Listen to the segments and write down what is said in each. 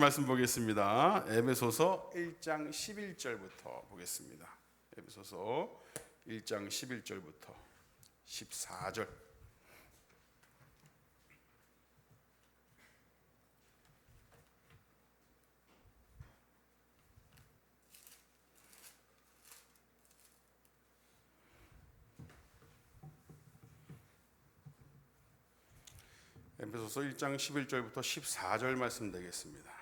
말씀 보겠습니다. 에베소서 1장 11절부터 보겠습니다. 에베소서 1장 11절부터 14절. 에베소서 1장 11절부터 14절 말씀 되겠습니다.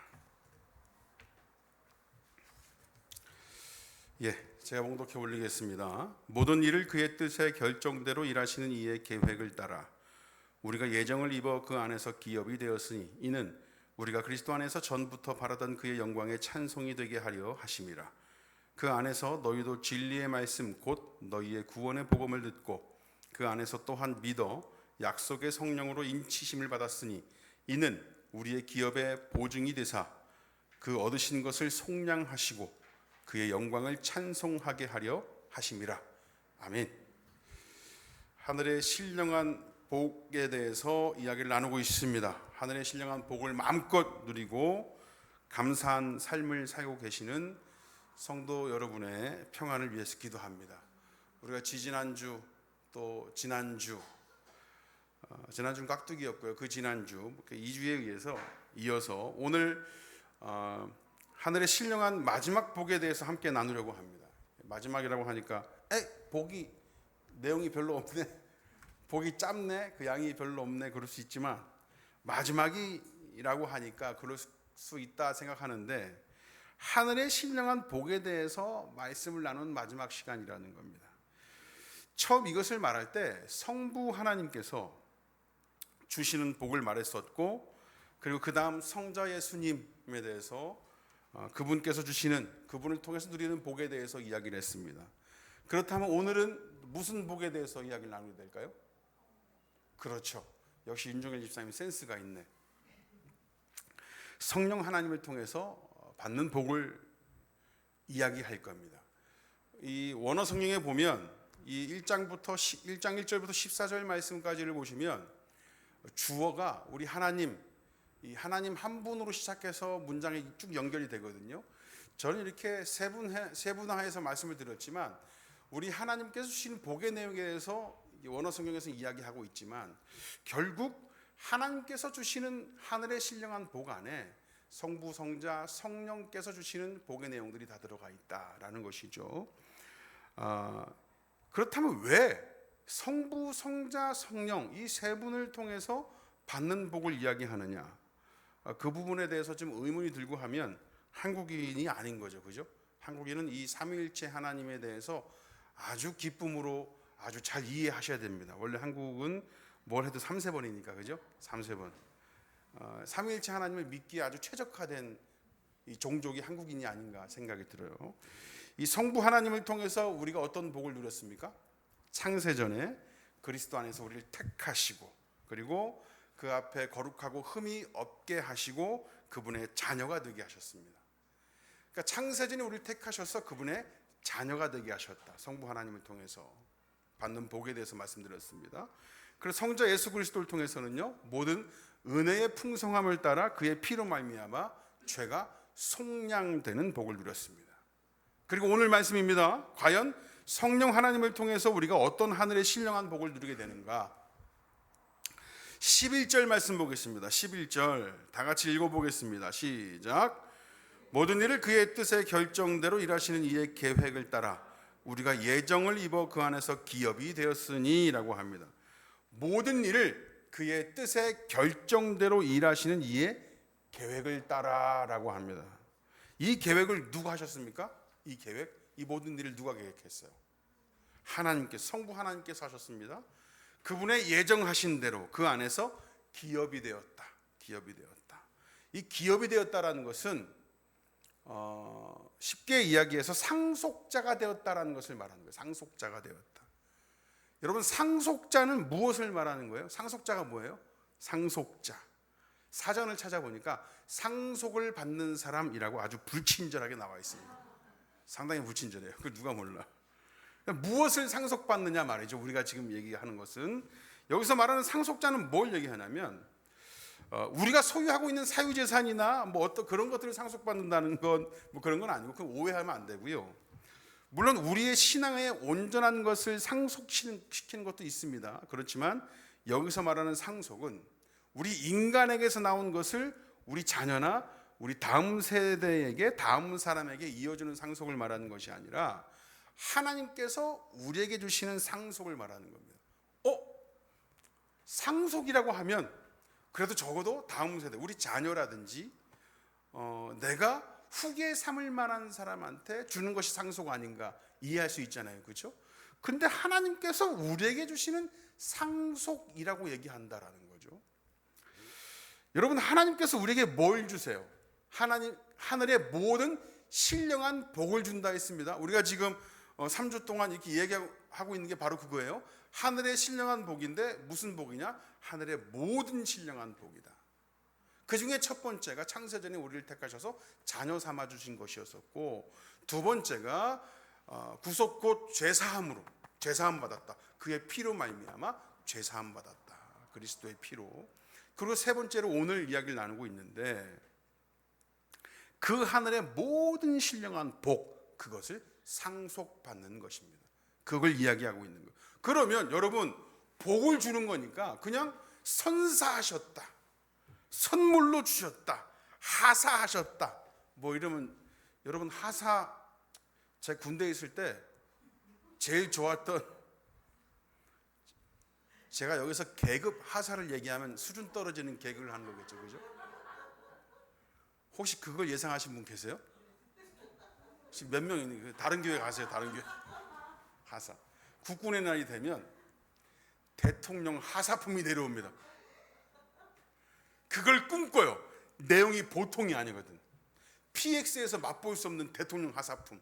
제가 봉독해 올리겠습니다. 모든 일을 그의 뜻의 결정대로 일하시는 이의 계획을 따라 우리가 예정을 입어 그 안에서 기업이 되었으니 이는 우리가 그리스도 안에서 전부터 바라던 그의 영광의 찬송이 되게 하려 하심이라. 그 안에서 너희도 진리의 말씀 곧 너희의 구원의 복음을 듣고 그 안에서 또한 믿어 약속의 성령으로 인치심을 받았으니 이는 우리의 기업의 보증이 되사 그 얻으신 것을 속량하시고 그의 영광을 찬송하게 하려 하심이라. 아멘. 하늘의 신령한 복에 대해서 이야기를 나누고 있습니다. 하늘의 신령한 복을 마음껏 누리고 감사한 삶을 살고 계시는 성도 여러분의 평안을 위해서 기도합니다. 우리가 지지난주 또 지난주는 깍두기였고요. 그 지난주 2주에 이어서 오늘 하늘의 신령한 마지막 복에 대해서 함께 나누려고 합니다. 마지막이라고 하니까 복이 내용이 별로 없네, 복이 짧네, 그 양이 별로 없네 그럴 수 있지만 마지막이라고 하니까 그럴 수 있다 생각하는데 하늘의 신령한 복에 대해서 말씀을 나눈 마지막 시간이라는 겁니다. 처음 이것을 말할 때 성부 하나님께서 주시는 복을 말했었고 그리고 그 다음 성자 예수님에 대해서 그분께서 주시는, 그분을 통해서 누리는 복에 대해서 이야기를 했습니다. 그렇다면 오늘은 무슨 복에 대해서 이야기를 나누게 될까요? 그렇죠. 역시 윤종일 집사님 센스가 있네. 성령 하나님을 통해서 받는 복을 이야기할 겁니다. 이 원어 성경에 보면 이 1장 1절부터 14절 말씀까지를 보시면 주어가 우리 하나님, 이 하나님 한 분으로 시작해서 문장이 쭉 연결이 되거든요. 저는 이렇게 세분화해서 말씀을 드렸지만 우리 하나님께서 주신 복의 내용에 대해서 원어 성경에서 이야기하고 있지만 결국 하나님께서 주시는 하늘의 신령한 복 안에 성부, 성자, 성령께서 주시는 복의 내용들이 다 들어가 있다라는 것이죠. 그렇다면 왜 성부, 성자, 성령 이 세 분을 통해서 받는 복을 이야기하느냐? 그 부분에 대해서 좀 의문이 들고 하면 한국인이 아닌 거죠, 그죠? 한국인은 이 삼위일체 하나님에 대해서 아주 기쁨으로 아주 잘 이해하셔야 됩니다. 원래 한국은 뭘 해도 3세번이니까, 그죠? 3세번. 삼위일체 하나님을 믿기에 아주 최적화된 이 종족이 한국인이 아닌가 생각이 들어요. 이 성부 하나님을 통해서 우리가 어떤 복을 누렸습니까? 창세전에 그리스도 안에서 우리를 택하시고 그리고 그 앞에 거룩하고 흠이 없게 하시고 그분의 자녀가 되게 하셨습니다. 그러니까 창세전에 우리를 택하셔서 그분의 자녀가 되게 하셨다. 성부 하나님을 통해서 받는 복에 대해서 말씀드렸습니다. 그래서 성자 예수 그리스도를 통해서는요 모든 은혜의 풍성함을 따라 그의 피로 말미암아 죄가 속량되는 복을 누렸습니다. 그리고 오늘 말씀입니다. 과연 성령 하나님을 통해서 우리가 어떤 하늘의 신령한 복을 누리게 되는가? 11절 말씀 보겠습니다. 11절 다 같이 읽어보겠습니다. 시작. 모든 일을 그의 뜻의 결정대로 일하시는 이의 계획을 따라 우리가 예정을 입어 그 안에서 기업이 되었으니 라고 합니다. 모든 일을 그의 뜻의 결정대로 일하시는 이의 계획을 따라 라고 합니다. 이 계획을 누가 하셨습니까? 이 계획, 이 모든 일을 누가 계획했어요? 하나님께서, 성부 하나님께서 하셨습니다. 그분의 예정하신 대로 그 안에서 기업이 되었다. 기업이 되었다. 이 기업이 되었다라는 것은 쉽게 이야기해서 상속자가 되었다라는 것을 말하는 거예요. 상속자가 되었다. 여러분, 상속자는 무엇을 말하는 거예요? 상속자가 뭐예요? 상속자. 사전을 찾아보니까 상속을 받는 사람이라고 아주 불친절하게 나와 있습니다. 상당히 불친절해요. 그걸 누가 몰라. 무엇을 상속받느냐 말이죠. 우리가 지금 얘기하는 것은 여기서 말하는 상속자는 뭘 얘기하냐면 우리가 소유하고 있는 사유재산이나 뭐 어떤 그런 것들을 상속받는다는 건 뭐 그런 건 아니고, 그 오해하면 안 되고요. 물론 우리의 신앙의 온전한 것을 상속시키는 것도 있습니다. 그렇지만 여기서 말하는 상속은 우리 인간에게서 나온 것을 우리 자녀나 우리 다음 세대에게, 다음 사람에게 이어주는 상속을 말하는 것이 아니라 하나님께서 우리에게 주시는 상속을 말하는 겁니다. 상속이라고 하면 그래도 적어도 다음 세대, 우리 자녀라든지 내가 후계 삼을 만한 사람한테 주는 것이 상속 아닌가 이해할 수 있잖아요. 그렇죠? 근데 하나님께서 우리에게 주시는 상속이라고 얘기한다라는 거죠. 여러분, 하나님께서 우리에게 뭘 주세요? 하늘의 모든 신령한 복을 준다 했습니다. 우리가 지금 3주 동안 이렇게 얘기하고 있는 게 바로 그거예요. 하늘의 신령한 복인데 무슨 복이냐? 하늘의 모든 신령한 복이다. 그 중에 첫 번째가 창세전에 우리를 택하셔서 자녀 삼아 주신 것이었었고, 두 번째가 구속 곧 죄사함으로 죄사함 받았다. 그의 피로 말미암아 죄사함 받았다. 그리스도의 피로. 그리고 세 번째로 오늘 이야기를 나누고 있는데, 그 하늘의 모든 신령한 복, 그것을 상속받는 것입니다. 그걸 이야기하고 있는 거예요. 그러면 여러분, 복을 주는 거니까 그냥 선사하셨다, 선물로 주셨다, 하사하셨다 뭐 이러면, 여러분 하사, 제 군대에 있을 때 제일 좋았던, 제가 여기서 계급 하사를 얘기하면 수준 떨어지는 개그를 하는 거겠죠, 그죠? 혹시 그걸 예상하신 분 계세요? 혹시 몇 명이 다른 교회 가세요? 다른 교회 하사. 국군의 날이 되면 대통령 하사품이 내려옵니다. 그걸 꿈꿔요. 내용이 보통이 아니거든. PX에서 맛볼 수 없는 대통령 하사품.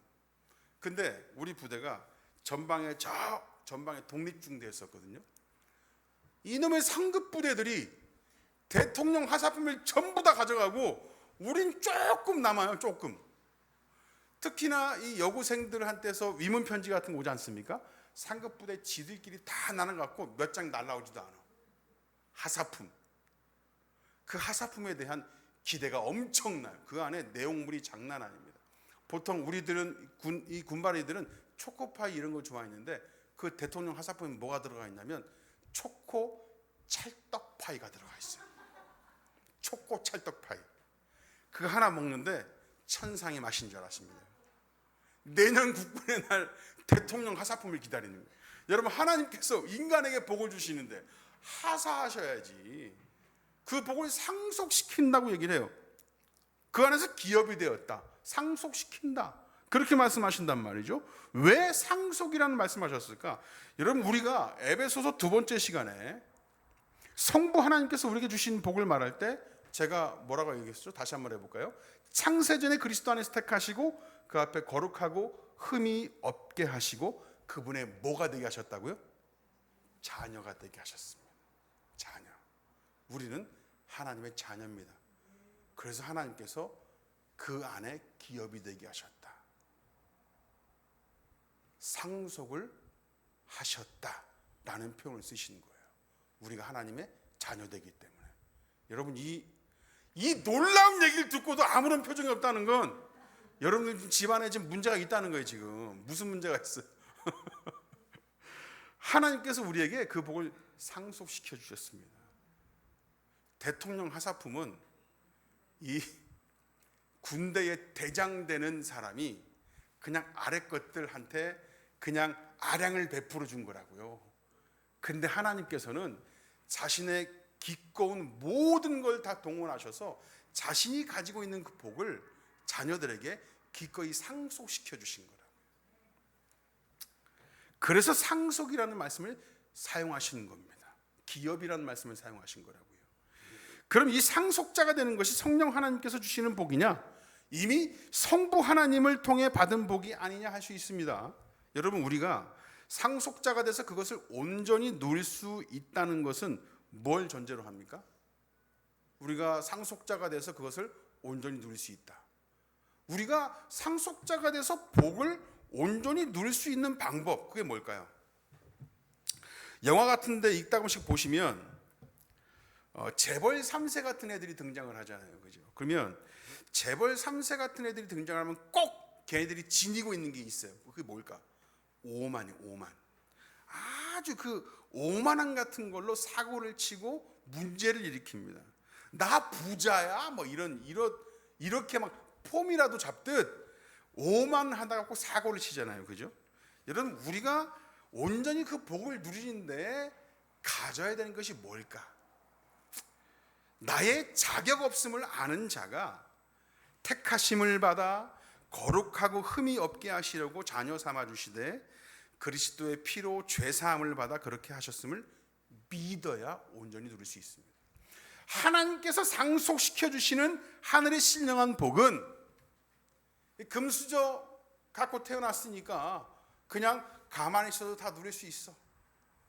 근데 우리 부대가 전방에 독립중대였었거든요. 이놈의 상급 부대들이 대통령 하사품을 전부 다 가져가고 우린 조금 남아요. 조금. 특히나 이 여고생들한테서 위문 편지 같은 거 오지 않습니까? 상급 부대 지들끼리 다 나눠 갖고 몇 장 날라오지도 않아. 하사품. 그 하사품에 대한 기대가 엄청나요. 그 안에 내용물이 장난 아닙니다. 보통 우리들은 이 군바리들은 초코파이 이런 걸 좋아했는데, 그 대통령 하사품에 뭐가 들어가 있냐면 초코 찰떡파이가 들어가 있어요. 초코 찰떡파이. 그거 하나 먹는데 천상의 맛인 줄 알았습니다. 내년 국군의 날 대통령 하사품을 기다리는 거예요. 여러분, 하나님께서 인간에게 복을 주시는데 하사하셔야지. 그 복을 상속시킨다고 얘기를 해요. 그 안에서 기업이 되었다, 상속시킨다, 그렇게 말씀하신단 말이죠. 왜 상속이라는 말씀하셨을까? 여러분, 우리가 에베소서 두 번째 시간에 성부 하나님께서 우리에게 주신 복을 말할 때 제가 뭐라고 얘기했죠? 다시 한번 해볼까요? 창세전에 그리스도 안에서 택하시고 그 앞에 거룩하고 흠이 없게 하시고 그분의 뭐가 되게 하셨다고요? 자녀가 되게 하셨습니다. 자녀. 우리는 하나님의 자녀입니다. 그래서 하나님께서 그 안에 기업이 되게 하셨다, 상속을 하셨다라는 표현을 쓰시는 거예요. 우리가 하나님의 자녀되기 때문에. 여러분, 이 놀라운 얘기를 듣고도 아무런 표정이 없다는 건 여러분 집안에 지금 문제가 있다는 거예요. 지금 무슨 문제가 있어요? 하나님께서 우리에게 그 복을 상속시켜 주셨습니다. 대통령 하사품은 이 군대의 대장 되는 사람이 그냥 아래 것들한테 그냥 아량을 베풀어 준 거라고요. 근데 하나님께서는 자신의 기꺼운 모든 걸 다 동원하셔서 자신이 가지고 있는 그 복을 자녀들에게 기꺼이 상속시켜 주신 거라고요. 그래서 상속이라는 말씀을 사용하시는 겁니다. 기업이라는 말씀을 사용하신 거라고요. 그럼 이 상속자가 되는 것이 성령 하나님께서 주시는 복이냐, 이미 성부 하나님을 통해 받은 복이 아니냐 할 수 있습니다. 여러분, 우리가 상속자가 돼서 그것을 온전히 누릴 수 있다는 것은 뭘 전제로 합니까? 우리가 상속자가 돼서 그것을 온전히 누릴 수 있다. 우리가 상속자가 돼서 복을 온전히 누릴 수 있는 방법, 그게 뭘까요? 영화 같은 데 읽다 보시면 재벌 3세 같은 애들이 등장을 하잖아요. 그죠? 그러면 재벌 3세 같은 애들이 등장하면 꼭 걔네들이 지니고 있는 게 있어요. 그게 뭘까? 오만이에요. 오만. 아주 그 오만한 같은 걸로 사고를 치고 문제를 일으킵니다. 나 부자야 뭐 이렇게 막 폼이라도 잡듯 오만하다가 꼭 사고를 치잖아요. 그죠? 여러분, 우리가 온전히 그 복을 누리는데 가져야 되는 것이 뭘까? 나의 자격 없음을 아는 자가 택하심을 받아 거룩하고 흠이 없게 하시려고 자녀 삼아 주시되 그리스도의 피로 죄 사함을 받아 그렇게 하셨음을 믿어야 온전히 누릴 수 있습니다. 하나님께서 상속시켜 주시는 하늘의 신령한 복은 금수저 갖고 태어났으니까 그냥 가만히 있어도 다 누릴 수 있어.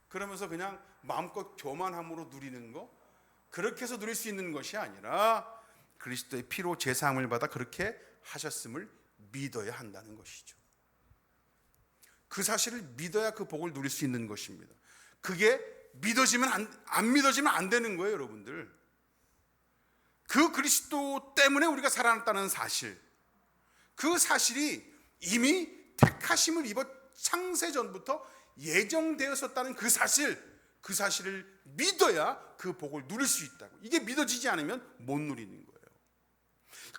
그러면서 그냥 마음껏 교만함으로 누리는 거, 그렇게 해서 누릴 수 있는 것이 아니라 그리스도의 피로 죄 사함을 받아 그렇게 하셨음을 믿어야 한다는 것이죠. 그 사실을 믿어야 그 복을 누릴 수 있는 것입니다. 그게 안 믿어지면 안 되는 거예요, 여러분들. 그 그리스도 때문에 우리가 살아났다는 사실, 그 사실이 이미 택하심을 입어 창세 전부터 예정되었었다는 그 사실을 믿어야 그 복을 누릴 수 있다고. 이게 믿어지지 않으면 못 누리는 거예요.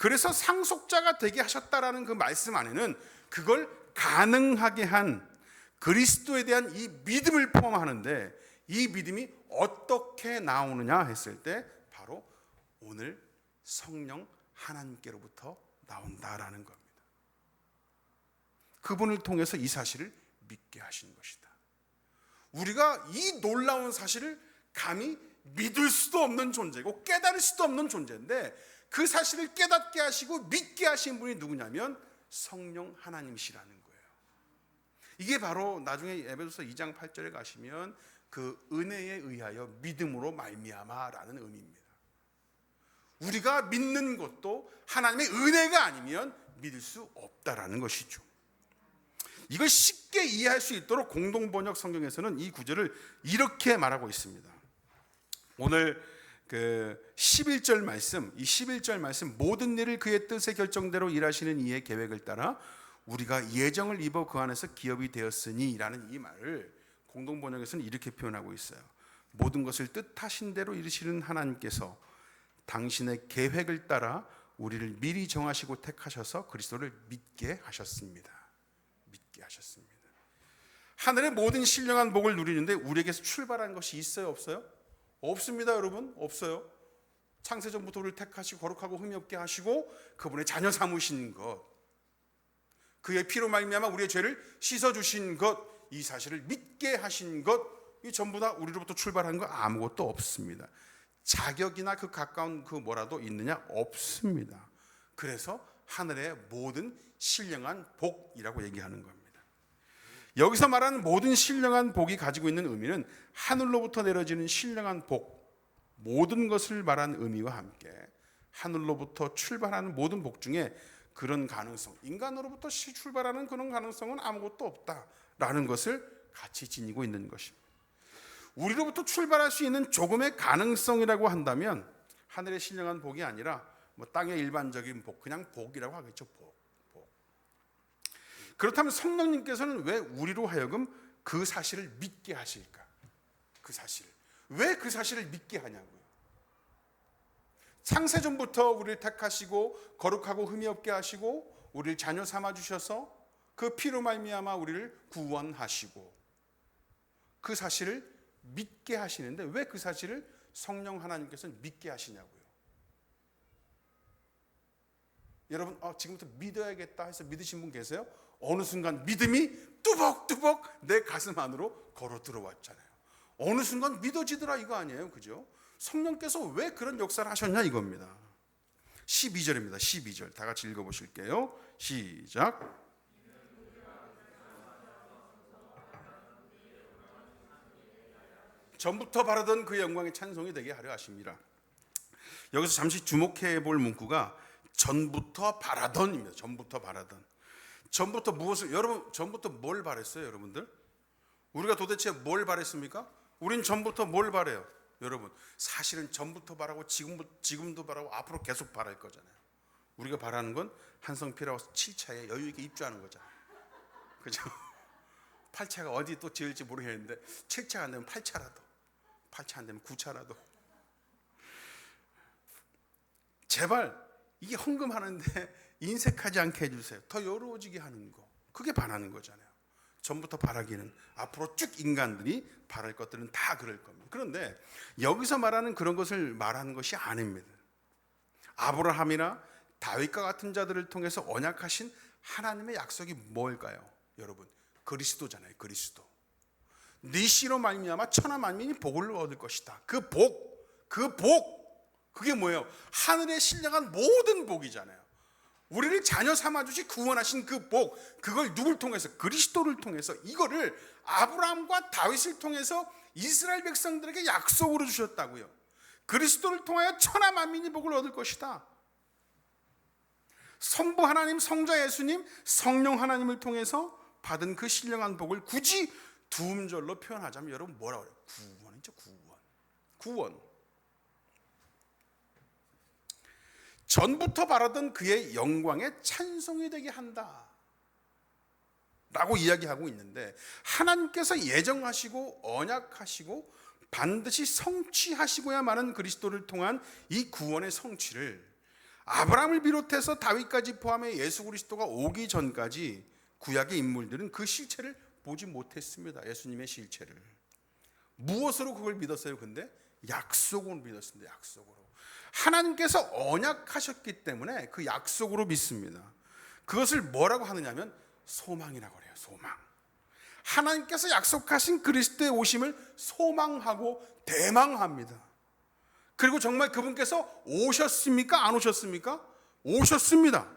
그래서 상속자가 되게 하셨다라는 그 말씀 안에는 그걸 가능하게 한 그리스도에 대한 이 믿음을 포함하는데, 이 믿음이 어떻게 나오느냐 했을 때 바로 오늘 성령 하나님께로부터 나온다라는 겁니다. 그분을 통해서 이 사실을 믿게 하신 것이다. 우리가 이 놀라운 사실을 감히 믿을 수도 없는 존재고 깨달을 수도 없는 존재인데, 그 사실을 깨닫게 하시고 믿게 하신 분이 누구냐면 성령 하나님이시라는 거예요. 이게 바로 나중에 에베소서 2장 8절에 가시면 그 은혜에 의하여 믿음으로 말미암아라는 의미입니다. 우리가 믿는 것도 하나님의 은혜가 아니면 믿을 수 없다라는 것이죠. 이걸 쉽게 이해할 수 있도록 공동번역 성경에서는 이 구절을 이렇게 말하고 있습니다. 오늘 그 11절 말씀, 이 11절 말씀, 모든 일을 그의 뜻의 결정대로 일하시는 이의 계획을 따라 우리가 예정을 입어 그 안에서 기업이 되었으니 라는 이 말을 공동번역에서는 이렇게 표현하고 있어요. 모든 것을 뜻하신 대로 이루시는 하나님께서 당신의 계획을 따라 우리를 미리 정하시고 택하셔서 그리스도를 믿게 하셨습니다. 믿게 하셨습니다. 하늘의 모든 신령한 복을 누리는데 우리에게서 출발한 것이 있어요, 없어요? 없습니다, 여러분. 없어요. 창세전부터 우리를 택하시고 거룩하고 흠이 없게 하시고 그분의 자녀 삼으신 것, 그의 피로 말미암아 우리의 죄를 씻어주신 것, 이 사실을 믿게 하신 것, 이 전부 다 우리로부터 출발한 거 아무것도 없습니다. 자격이나 그 가까운 그 뭐라도 있느냐? 없습니다. 그래서 하늘의 모든 신령한 복이라고 얘기하는 겁니다. 여기서 말하는 모든 신령한 복이 가지고 있는 의미는 하늘로부터 내려지는 신령한 복, 모든 것을 말하는 의미와 함께 하늘로부터 출발하는 모든 복 중에 그런 가능성, 인간으로부터 출발하는 그런 가능성은 아무것도 없다라는 것을 같이 지니고 있는 것입니다. 우리로부터 출발할 수 있는 조금의 가능성이라고 한다면 하늘의 신령한 복이 아니라 뭐 땅의 일반적인 복, 그냥 복이라고 하겠죠. 복. 그렇다면 성령님께서는 왜 우리로 하여금 그 사실을 믿게 하실까? 그 사실을. 왜 그 사실을 믿게 하냐고요. 창세전부터 우리를 택하시고 거룩하고 흠이 없게 하시고 우리를 자녀 삼아 주셔서 그 피로 말미암아 우리를 구원하시고 그 사실을 믿게 하시는데 왜 그 사실을 성령 하나님께서는 믿게 하시냐고요. 여러분, 지금부터 믿어야겠다 해서 믿으신 분 계세요? 어느 순간 믿음이 뚜벅뚜벅 내 가슴 안으로 걸어 들어왔잖아요. 어느 순간 믿어지더라 이거 아니에요, 그죠? 성령께서 왜 그런 역사를 하셨냐 이겁니다. 12절입니다. 12절 다 같이 읽어보실게요. 시작. 전부터 바라던 그의 영광의 찬송이 되게 하려 하십니다. 여기서 잠시 주목해 볼 문구가 전부터 바라던입니다. 전부터 바라던. 전부터 무엇을, 여러분 전부터 뭘 바랬어요, 여러분들? 우리가 도대체 뭘 바랬습니까? 우린 전부터 뭘 바래요? 여러분, 사실은 전부터 바라고 지금도 바라고 앞으로 계속 바랄 거잖아요. 우리가 바라는 건 한성필하고 7차에 여유 있게 입주하는 거잖아요. 그죠? 8차가 어디 또 지을지 모르겠는데 7차가 안 되면 8차라도, 8차 안 되면 9차라도. 제발 이게 헌금하는데 인색하지 않게 해주세요. 더 여로워지게 하는 거, 그게 바라는 거잖아요. 전부터 바라기는 앞으로 쭉 인간들이 바랄 것들은 다 그럴 겁니다. 그런데 여기서 말하는 그런 것을 말하는 것이 아닙니다. 아브라함이나 다윗과 같은 자들을 통해서 언약하신 하나님의 약속이 뭘까요? 여러분, 그리스도잖아요. 그리스도. 네 씨로 말미암아 천하 만민이 복을 얻을 것이다. 그 복, 그게 뭐예요? 하늘에 신령한 모든 복이잖아요. 우리를 자녀 삼아주시 구원하신 그 복, 그걸 누굴 통해서? 그리스도를 통해서. 이거를 아브라함과 다윗을 통해서 이스라엘 백성들에게 약속으로 주셨다고요. 그리스도를 통하여 천하 만민이 복을 얻을 것이다. 성부 하나님, 성자 예수님, 성령 하나님을 통해서 받은 그 신령한 복을 굳이 두 음절로 표현하자면 여러분 뭐라고 그래요? 구원이죠. 구원. 전부터 바라던 그의 영광에 찬송이 되게 한다 라고 이야기하고 있는데, 하나님께서 예정하시고 언약하시고 반드시 성취하시고야만은 그리스도를 통한 이 구원의 성취를 아브라함을 비롯해서 다윗까지 포함해 예수 그리스도가 오기 전까지 구약의 인물들은 그 실체를 보지 못했습니다. 예수님의 실체를. 무엇으로 그걸 믿었어요? 근데 약속으로 믿었습니다. 약속으로. 하나님께서 언약하셨기 때문에 그 약속으로 믿습니다. 그것을 뭐라고 하느냐면 소망이라고 그래요. 소망. 하나님께서 약속하신 그리스도의 오심을 소망하고 대망합니다. 그리고 정말 그분께서 오셨습니까? 안 오셨습니까? 오셨습니다.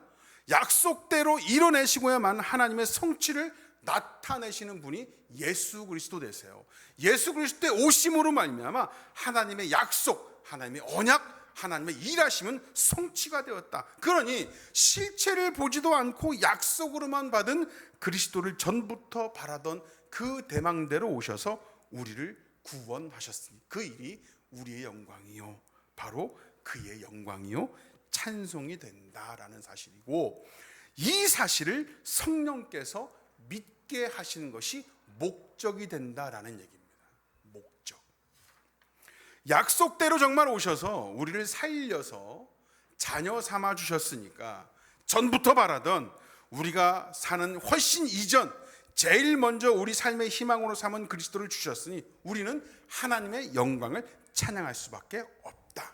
약속대로 이뤄내시고야만 하나님의 성취를 나타내시는 분이 예수 그리스도 되세요. 예수 그리스도의 오심으로 말미암아 하나님의 약속, 하나님의 언약, 하나님의 일하심은 성취가 되었다. 그러니 실체를 보지도 않고 약속으로만 받은 그리스도를 전부터 바라던 그 대망대로 오셔서 우리를 구원하셨으니 그 일이 우리의 영광이요, 바로 그의 영광이요 찬송이 된다라는 사실이고, 이 사실을 성령께서 믿게 하시는 것이 목적이 된다라는 얘기입니다. 목적. 약속대로 정말 오셔서 우리를 살려서 자녀 삼아 주셨으니까 전부터 바라던 우리가 사는 훨씬 이전, 제일 먼저 우리 삶의 희망으로 삼은 그리스도를 주셨으니 우리는 하나님의 영광을 찬양할 수밖에 없다.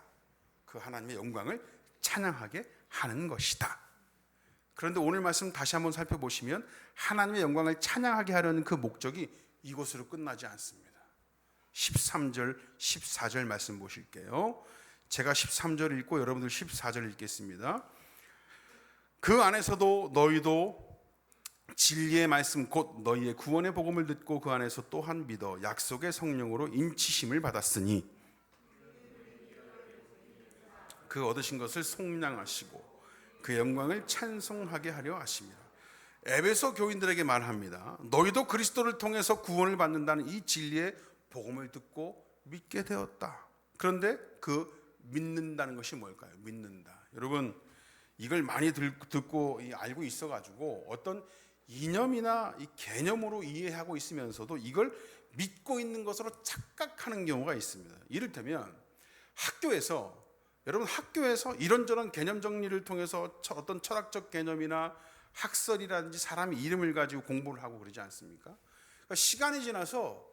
그 하나님의 영광을 찬양하게 하는 것이다. 그런데 오늘 말씀 다시 한번 살펴보시면 하나님의 영광을 찬양하게 하려는 그 목적이 이것으로 끝나지 않습니다. 13절, 14절 말씀 보실게요. 제가 13절 읽고 여러분들 14절 읽겠습니다. 그 안에서도 너희도 진리의 말씀 곧 너희의 구원의 복음을 듣고 그 안에서 또한 믿어 약속의 성령으로 인치심을 받았으니 그 얻으신 것을 속량하시고 그 영광을 찬송하게 하려 하십니다. 에베소 교인들에게 말합니다. 너희도 그리스도를 통해서 구원을 받는다는 이 진리의 복음을 듣고 믿게 되었다. 그런데 그 믿는다는 것이 뭘까요? 믿는다. 여러분, 이걸 많이 듣고 알고 있어가지고 어떤 이념이나 이 개념으로 이해하고 있으면서도 이걸 믿고 있는 것으로 착각하는 경우가 있습니다. 이를테면 여러분 학교에서 이런저런 개념 정리를 통해서 어떤 철학적 개념이나 학설이라든지 사람의 이름을 가지고 공부를 하고 그러지 않습니까? 그러니까 시간이 지나서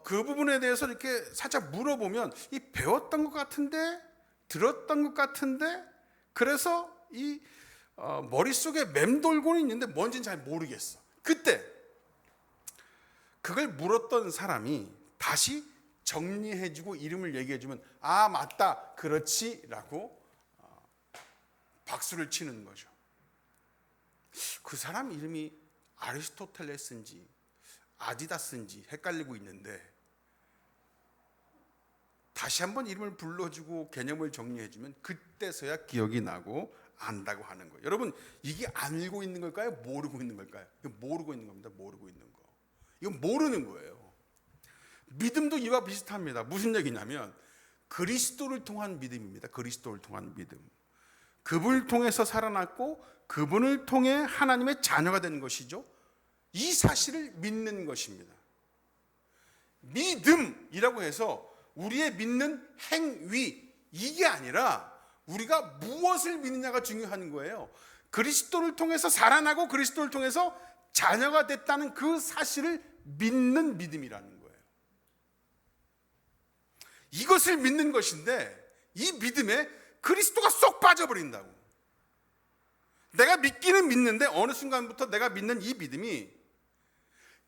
그 부분에 대해서 이렇게 살짝 물어보면 이 배웠던 것 같은데, 들었던 것 같은데, 그래서 이 머릿속에 맴돌고는 있는데 뭔지는 잘 모르겠어. 그때 그걸 물었던 사람이 다시 정리해주고 이름을 얘기해주면 아 맞다 그렇지 라고 박수를 치는 거죠. 그 사람 이름이 아리스토텔레스인지 아디다스인지 헷갈리고 있는데 다시 한번 이름을 불러주고 개념을 정리해주면 그때서야 기억이 나고 안다고 하는 거예요. 여러분, 이게 알고 있는 걸까요? 모르고 있는 걸까요? 이거 모르고 있는 겁니다. 모르고 있는 거. 이건 모르는 거예요. 믿음도 이와 비슷합니다. 무슨 얘기냐면 그리스도를 통한 믿음입니다. 그리스도를 통한 믿음. 그분을 통해서 살아났고 그분을 통해 하나님의 자녀가 된 것이죠. 이 사실을 믿는 것입니다. 믿음이라고 해서 우리의 믿는 행위, 이게 아니라 우리가 무엇을 믿느냐가 중요한 거예요. 그리스도를 통해서 살아나고 그리스도를 통해서 자녀가 됐다는 그 사실을 믿는 믿음이라는 거예요. 이것을 믿는 것인데 이 믿음에 그리스도가 쏙 빠져버린다고. 내가 믿기는 믿는데 어느 순간부터 내가 믿는 이 믿음이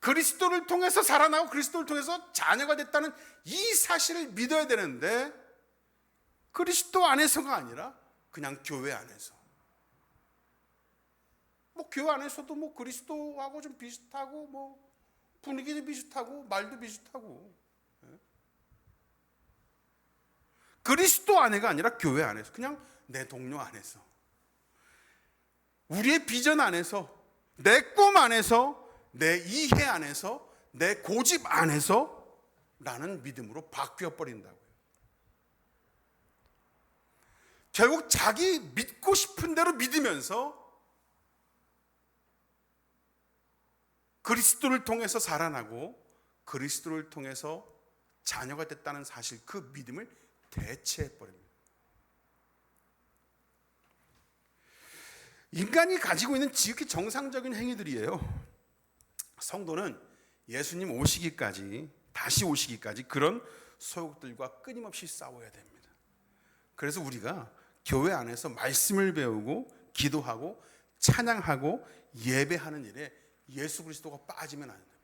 그리스도를 통해서 살아나고 그리스도를 통해서 자녀가 됐다는 이 사실을 믿어야 되는데 그리스도 안에서가 아니라 그냥 교회 안에서. 교회 안에서도 그리스도하고 좀 비슷하고 분위기도 비슷하고 말도 비슷하고. 그리스도 안에가 아니라 교회 안에서, 그냥 내 동료 안에서, 우리의 비전 안에서, 내 꿈 안에서, 내 이해 안에서, 내 고집 안에서 라는 믿음으로 바뀌어 버린다고요. 결국 자기 믿고 싶은 대로 믿으면서 그리스도를 통해서 살아나고 그리스도를 통해서 자녀가 됐다는 사실, 그 믿음을 대체해 버립니다. 인간이 가지고 있는 지극히 정상적인 행위들이에요. 성도는 예수님 오시기까지, 다시 오시기까지 그런 소욕들과 끊임없이 싸워야 됩니다. 그래서 우리가 교회 안에서 말씀을 배우고 기도하고 찬양하고 예배하는 일에 예수 그리스도가 빠지면 안 됩니다.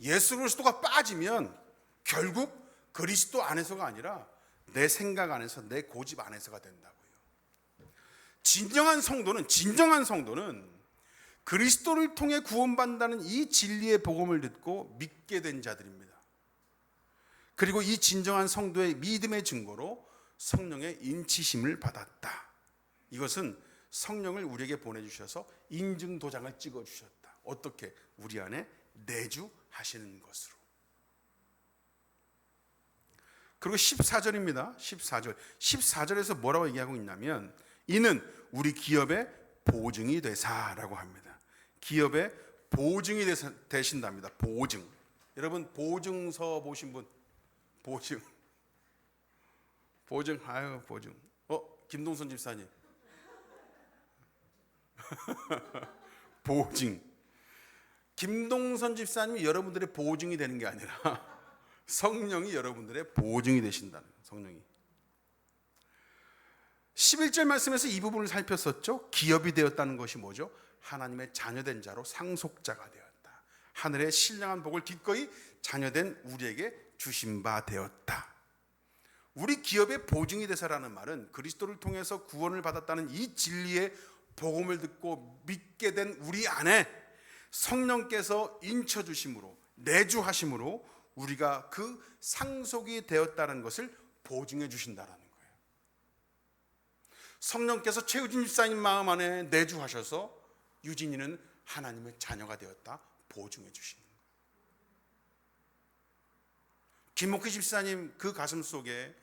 예수 그리스도가 빠지면 결국 그리스도 안에서가 아니라 내 생각 안에서, 내 고집 안에서가 된다고요. 진정한 성도는 그리스도를 통해 구원받는다는 이 진리의 복음을 듣고 믿게 된 자들입니다. 그리고 이 진정한 성도의 믿음의 증거로 성령의 인치심을 받았다. 이것은 성령을 우리에게 보내주셔서 인증 도장을 찍어주셨다. 어떻게? 우리 안에 내주하시는 것으로. 그리고 14절입니다. 14절에서 뭐라고 얘기하고 있냐면 이는 우리 기업의 보증이 되사라고 합니다. 기업의 보증이 되신답니다. 보증. 여러분 보증서 보신 분? 보증. 보증. 김동선 집사님. 보증. 김동선 집사님이 여러분들의 보증이 되는 게 아니라 성령이 여러분들의 보증이 되신다는 거예요. 성령이. 11절 말씀에서 이 부분을 살폈었죠. 기업이 되었다는 것이 뭐죠? 하나님의 자녀된 자로 상속자가 되었다. 하늘의 신령한 복을 기꺼이 자녀된 우리에게 주신 바 되었다. 우리 기업의 보증이 되사라는 말은 그리스도를 통해서 구원을 받았다는 이 진리의 복음을 듣고 믿게 된 우리 안에 성령께서 인쳐주심으로, 내주하심으로 우리가 그 상속이 되었다는 것을 보증해 주신다는 거예요. 성령께서 최유진 집사님 마음 안에 내주하셔서 유진이는 하나님의 자녀가 되었다 보증해 주시는 거예요. 김옥희 집사님 그 가슴 속에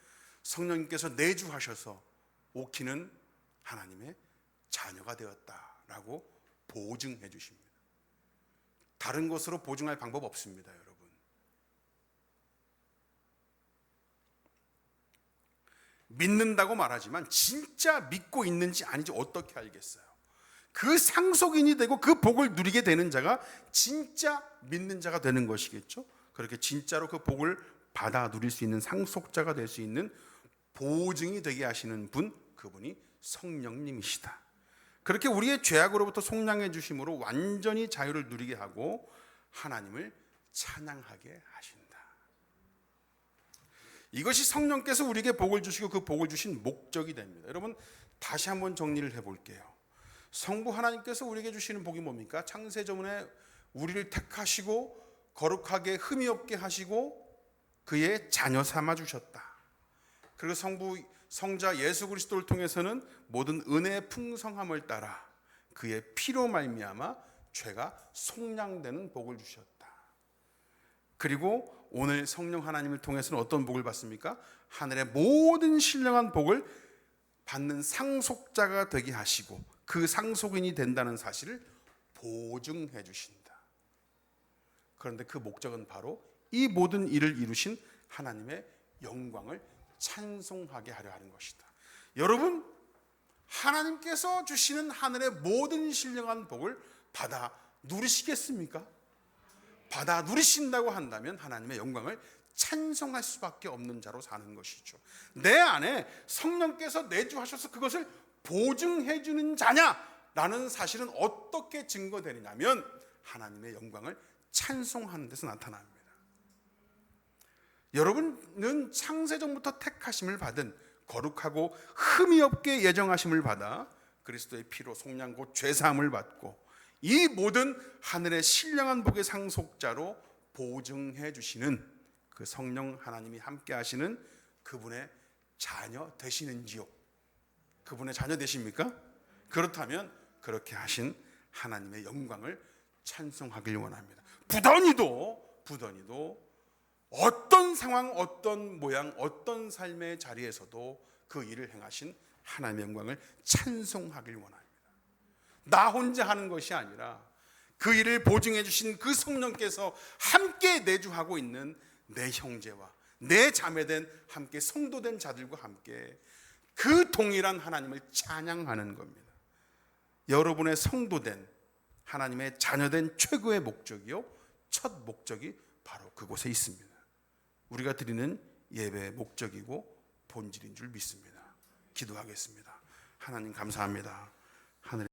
성령님께서 내주하셔서 오키는 하나님의 자녀가 되었다라고 보증해 주십니다. 다른 것으로 보증할 방법 없습니다, 여러분. 믿는다고 말하지만 진짜 믿고 있는지 아닌지 어떻게 알겠어요? 그 상속인이 되고 그 복을 누리게 되는 자가 진짜 믿는 자가 되는 것이겠죠. 그렇게 진짜로 그 복을 받아 누릴 수 있는 상속자가 될 수 있는 보증이 되게 하시는 분, 그분이 성령님이시다. 그렇게 우리의 죄악으로부터 속량해 주심으로 완전히 자유를 누리게 하고 하나님을 찬양하게 하신다. 이것이 성령께서 우리에게 복을 주시고 그 복을 주신 목적이 됩니다. 여러분 다시 한번 정리를 해볼게요. 성부 하나님께서 우리에게 주시는 복이 뭡니까? 창세전에 우리를 택하시고 거룩하게 흠이 없게 하시고 그의 자녀 삼아 주셨다. 그리고 성자 예수 그리스도를 통해서는 모든 은혜의 풍성함을 따라 그의 피로 말미암아 죄가 속량되는 복을 주셨다. 그리고 오늘 성령 하나님을 통해서는 어떤 복을 받습니까? 하늘의 모든 신령한 복을 받는 상속자가 되게 하시고 그 상속인이 된다는 사실을 보증해 주신다. 그런데 그 목적은 바로 이 모든 일을 이루신 하나님의 영광을 찬송하게 하려 하는 것이다. 여러분, 하나님께서 주시는 하늘의 모든 신령한 복을 받아 누리시겠습니까? 받아 누리신다고 한다면 하나님의 영광을 찬송할 수밖에 없는 자로 사는 것이죠. 내 안에 성령께서 내주하셔서 그것을 보증해 주는 자냐라는 사실은 어떻게 증거되느냐면 하나님의 영광을 찬송하는 데서 나타납니다. 여러분은 창세전부터 택하심을 받은 거룩하고 흠이 없게 예정하심을 받아 그리스도의 피로 속량 곧 죄사함을 받고 이 모든 하늘의 신령한 복의 상속자로 보증해 주시는 그 성령 하나님이 함께 하시는 그분의 자녀 되시는지요? 그분의 자녀 되십니까? 그렇다면 그렇게 하신 하나님의 영광을 찬송하길 원합니다. 부더니도 어떤 상황, 어떤 모양, 어떤 삶의 자리에서도 그 일을 행하신 하나님의 영광을 찬송하길 원합니다. 나 혼자 하는 것이 아니라 그 일을 보증해 주신 그 성령께서 함께 내주하고 있는 내 형제와 내 자매된 함께 성도된 자들과 함께 그 동일한 하나님을 찬양하는 겁니다. 여러분의 성도된 하나님의 자녀된 최고의 목적이요, 첫 목적이 바로 그곳에 있습니다. 우리가 드리는 예배의 목적이고 본질인 줄 믿습니다. 기도하겠습니다. 하나님 감사합니다. 하늘의